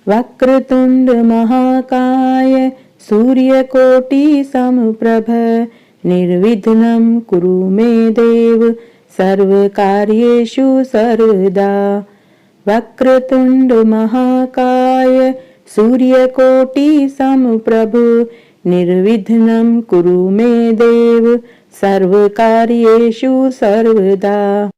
वक्रतुंड महाकाय सूर्यकोटि समप्रभ निर्विघ्नं कुरु मे देव सर्वकार्येषु सर्वदा। वक्रतुंड महाकाय सूर्यकोटि समप्रभ निर्विघ्नं कुरु मे देव सर्वकार्येषु सर्वदा।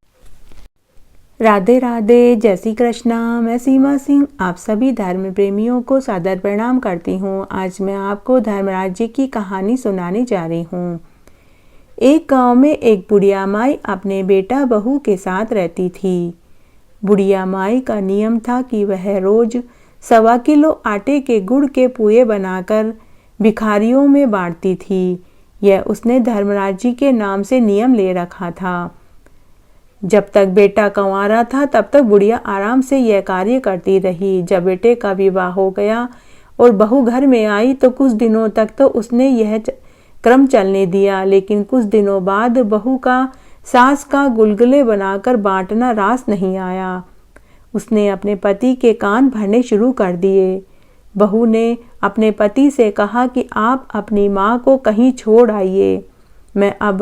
राधे राधे, जय श्री कृष्णा। मैं सीमा सिंह आप सभी धर्म प्रेमियों को सादर प्रणाम करती हूँ। आज मैं आपको धर्मराज जी की कहानी सुनाने जा रही हूँ। एक गांव में एक बुढ़िया माई अपने बेटा बहू के साथ रहती थी। बुढ़िया माई का नियम था कि वह रोज 1.25 किलो आटे के गुड़ के पुए बनाकर भिखारियों में बांटती थी। यह उसने धर्मराज जी के नाम से नियम ले रखा था। जब तक बेटा कंवारा था तब तक बुढ़िया आराम से यह कार्य करती रही। जब बेटे का विवाह हो गया और बहू घर में आई तो कुछ दिनों तक तो उसने यह क्रम चलने दिया, लेकिन कुछ दिनों बाद बहू का सास का गुलगुले बनाकर बांटना रास नहीं आया। उसने अपने पति के कान भरने शुरू कर दिए। बहू ने अपने पति से कहा कि आप अपनी माँ को कहीं छोड़ आइए। मैं अब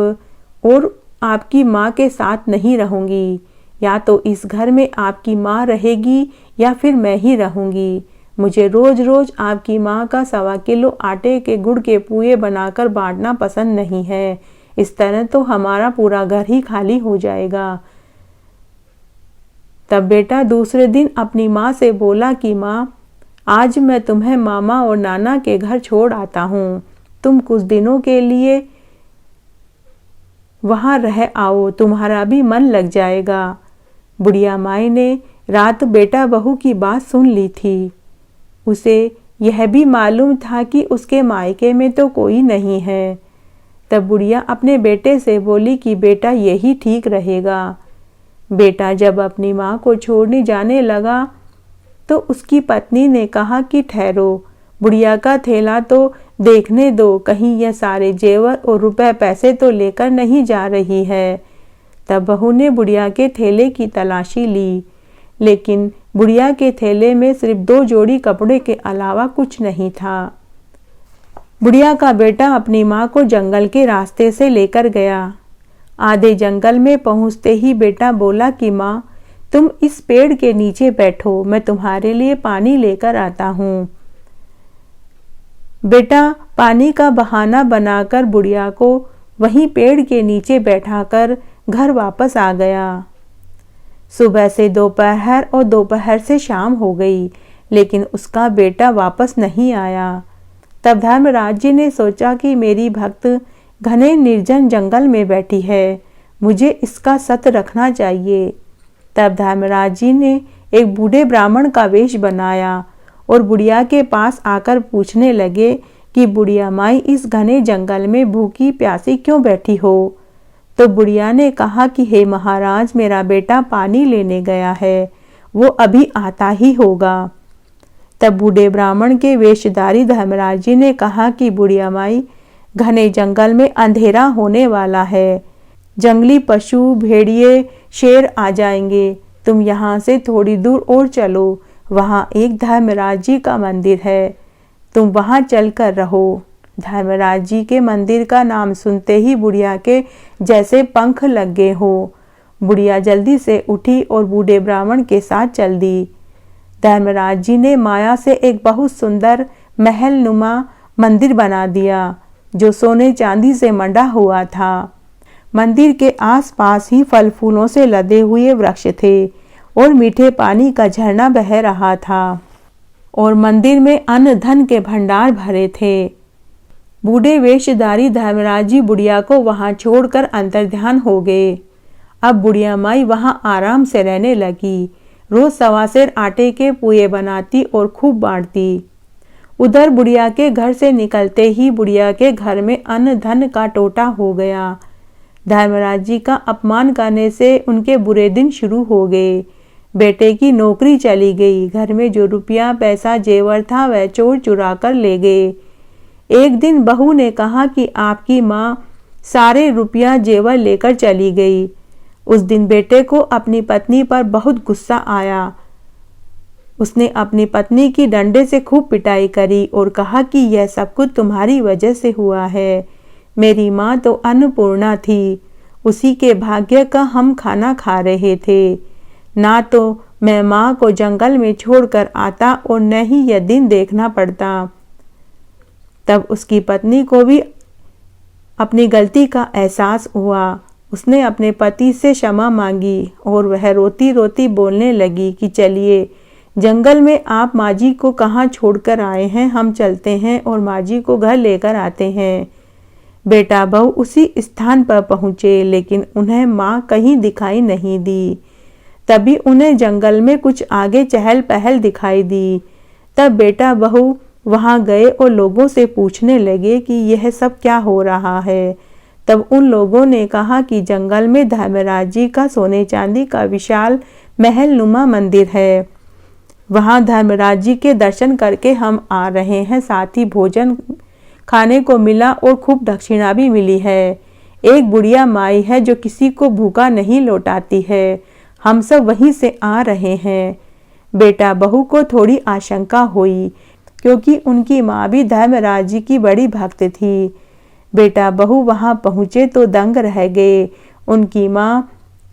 और आपकी माँ के साथ नहीं रहूंगी। या तो इस घर में आपकी माँ रहेगी या फिर मैं ही रहूंगी। मुझे रोज रोज आपकी माँ का 1.25 किलो आटे के गुड़ के पुए बनाकर बांटना पसंद नहीं है। इस तरह तो हमारा पूरा घर ही खाली हो जाएगा। तब बेटा दूसरे दिन अपनी माँ से बोला कि माँ, आज मैं तुम्हें मामा और नाना के घर छोड़ आता हूँ। तुम कुछ दिनों के लिए वहाँ रह आओ, तुम्हारा भी मन लग जाएगा। बुढ़िया माई ने रात बेटा बहू की बात सुन ली थी। उसे यह भी मालूम था कि उसके मायके में तो कोई नहीं है। तब बुढ़िया अपने बेटे से बोली कि बेटा यही ठीक रहेगा। बेटा जब अपनी माँ को छोड़ने जाने लगा तो उसकी पत्नी ने कहा कि ठहरो, बुढ़िया का थैला तो देखने दो, कहीं यह सारे जेवर और रुपए पैसे तो लेकर नहीं जा रही है। तब बहू ने बुढ़िया के थैले की तलाशी ली, लेकिन बुढ़िया के थैले में सिर्फ 2 जोड़ी कपड़े के अलावा कुछ नहीं था। बुढ़िया का बेटा अपनी माँ को जंगल के रास्ते से लेकर गया। आधे जंगल में पहुँचते ही बेटा बोला कि माँ, तुम इस पेड़ के नीचे बैठो, मैं तुम्हारे लिए पानी लेकर आता हूँ। बेटा पानी का बहाना बनाकर बुढ़िया को वहीं पेड़ के नीचे बैठाकर घर वापस आ गया। सुबह से दोपहर और दोपहर से शाम हो गई, लेकिन उसका बेटा वापस नहीं आया। तब धर्मराज जी ने सोचा कि मेरी भक्त घने निर्जन जंगल में बैठी है, मुझे इसका सत रखना चाहिए। तब धर्मराज जी ने एक बूढ़े ब्राह्मण का वेश बनाया और बुढ़िया के पास आकर पूछने लगे कि बुढ़िया माई इस घने जंगल में भूखी प्यासी क्यों बैठी हो। तो बुढ़िया ने कहा कि हे महाराज, मेरा बेटा पानी लेने गया है, वो अभी आता ही होगा। तब बूढ़े ब्राह्मण के वेशधारी धर्मराज जी ने कहा कि बुढ़िया माई, घने जंगल में अंधेरा होने वाला है, जंगली पशु, भेड़िए, शेर आ जाएंगे, तुम यहाँ से थोड़ी दूर और चलो, वहाँ एक धर्मराज जी का मंदिर है, तुम वहाँ चलकर रहो। धर्मराज जी के मंदिर का नाम सुनते ही बुढ़िया के जैसे पंख लग गए हो। बुढ़िया जल्दी से उठी और बूढ़े ब्राह्मण के साथ चल दी। धर्मराज जी ने माया से एक बहुत सुंदर महल नुमा मंदिर बना दिया, जो सोने चांदी से मंडा हुआ था। मंदिर के आसपास ही फल फूलों से लदे हुए वृक्ष थे और मीठे पानी का झरना बह रहा था और मंदिर में अन्न धन के भंडार भरे थे। बूढ़े वेशधारी धर्मराज जी बुढ़िया को वहां छोड़कर अंतर्ध्यान हो गए। अब बुढ़िया माई वहां आराम से रहने लगी। रोज 1.25 सेर आटे के पुए बनाती और खूब बांटती। उधर बुढ़िया के घर से निकलते ही बुढ़िया के घर में अन्न धन का टोटा हो गया। धर्मराज जी का अपमान करने से उनके बुरे दिन शुरू हो गए। बेटे की नौकरी चली गई, घर में जो रुपया पैसा जेवर था वह चोर चुरा कर ले गए। एक दिन बहू ने कहा कि आपकी माँ सारे रुपया जेवर लेकर चली गई। उस दिन बेटे को अपनी पत्नी पर बहुत गुस्सा आया। उसने अपनी पत्नी की डंडे से खूब पिटाई करी और कहा कि यह सब कुछ तुम्हारी वजह से हुआ है। मेरी माँ तो अन्नपूर्णा थी, उसी के भाग्य का हम खाना खा रहे थे। ना तो मैं माँ को जंगल में छोड़कर आता और न ही यह दिन देखना पड़ता। तब उसकी पत्नी को भी अपनी गलती का एहसास हुआ। उसने अपने पति से क्षमा मांगी और वह रोती रोती बोलने लगी कि चलिए, जंगल में आप माँ जी को कहाँ छोड़कर आए हैं, हम चलते हैं और माँ जी को घर लेकर आते हैं। बेटा बहू उसी स्थान पर पहुँचे, लेकिन उन्हें माँ कहीं दिखाई नहीं दी। तभी उन्हें जंगल में कुछ आगे चहल पहल दिखाई दी। तब बेटा बहू वहां गए और लोगों से पूछने लगे कि यह सब क्या हो रहा है। तब उन लोगों ने कहा कि जंगल में धर्मराज जी का सोने चांदी का विशाल महल नुमा मंदिर है, वहां धर्मराज जी के दर्शन करके हम आ रहे हैं। साथ ही भोजन खाने को मिला और खूब दक्षिणा भी मिली है। एक बुढ़िया माई है जो किसी को भूखा नहीं लौटाती है। हम सब वहीं से आ रहे हैं। बेटा बहू को थोड़ी आशंका हुई, क्योंकि उनकी माँ भी धर्मराज जी की बड़ी भक्त थी। बेटा बहू वहां पहुंचे तो दंग रह गए। उनकी माँ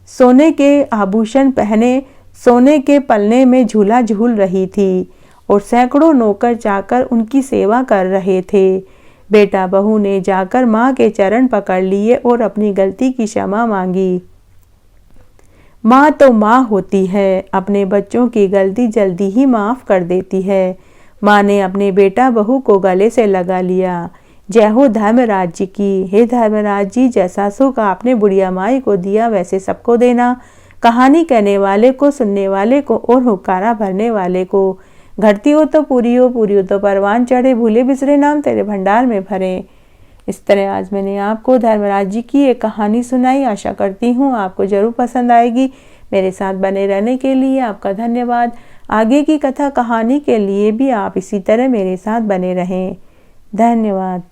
सोने के आभूषण पहने सोने के पलने में झूला झूल रही थी और सैकड़ों नौकर जाकर उनकी सेवा कर रहे थे। बेटा बहू ने जाकर माँ के चरण पकड़ लिए और अपनी गलती की क्षमा मांगी। माँ तो माँ होती है, अपने बच्चों की गलती जल्दी ही माफ़ कर देती है। माँ ने अपने बेटा बहू को गले से लगा लिया। जय हो धर्मराज जी की। हे धर्मराज जी, जैसा सुख आपने बुढ़िया माई को दिया वैसे सबको देना। कहानी कहने वाले को, सुनने वाले को और हुक्कारा भरने वाले को। घटती हो तो पूरी हो तो परवान चढ़े, भूले बिसरे नाम तेरे भंडार में भरे। इस तरह आज मैंने आपको धर्मराज जी की एक कहानी सुनाई। आशा करती हूँ आपको जरूर पसंद आएगी। मेरे साथ बने रहने के लिए आपका धन्यवाद। आगे की कथा कहानी के लिए भी आप इसी तरह मेरे साथ बने रहें। धन्यवाद।